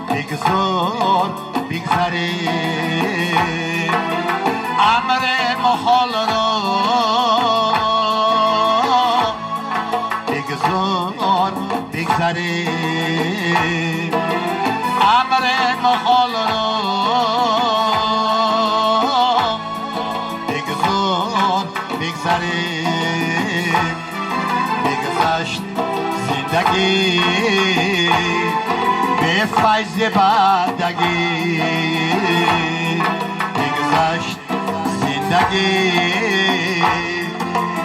بگذار بگذریم امر محال را بگذار بگذریم امر محال را بگذار بگذریم بگذشت زندگی به فیض بندگی بگذشت زندگی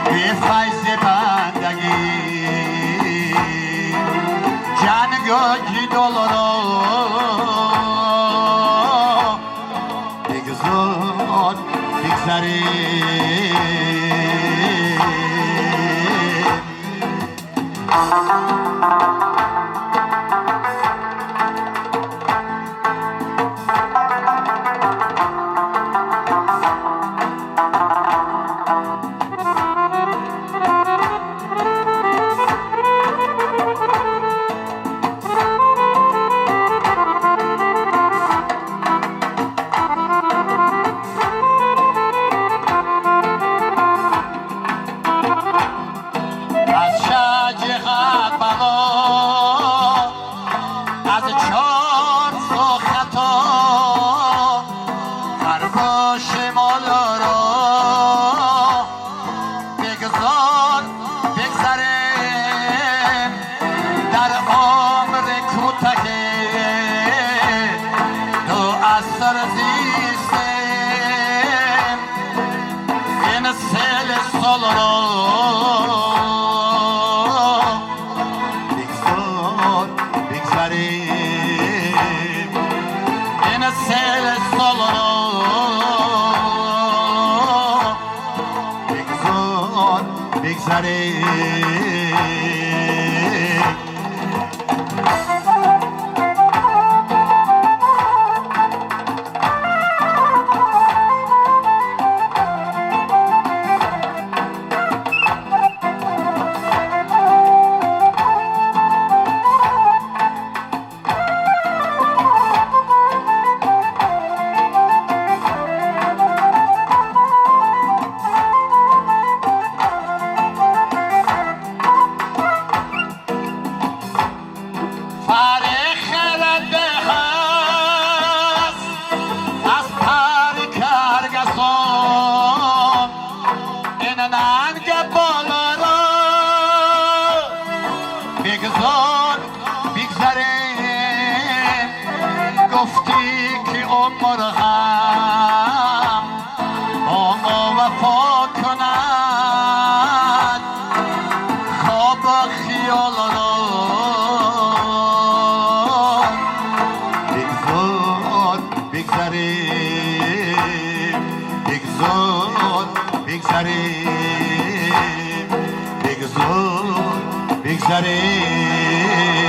به فیض بندگی جنگ و جدال را بگذار بگذریم از چار خطا غرب و شمال را بگذار بگذریم در عمر کوتاه دو عصر زیستیم این سال سال را این سال سال را بگذار بگذریم بگذار بگذریم گفتی که عمر هم با ما وفا کند خواب خیال را بگذار بگذریم بگذار بگذریم بگذار بگذریم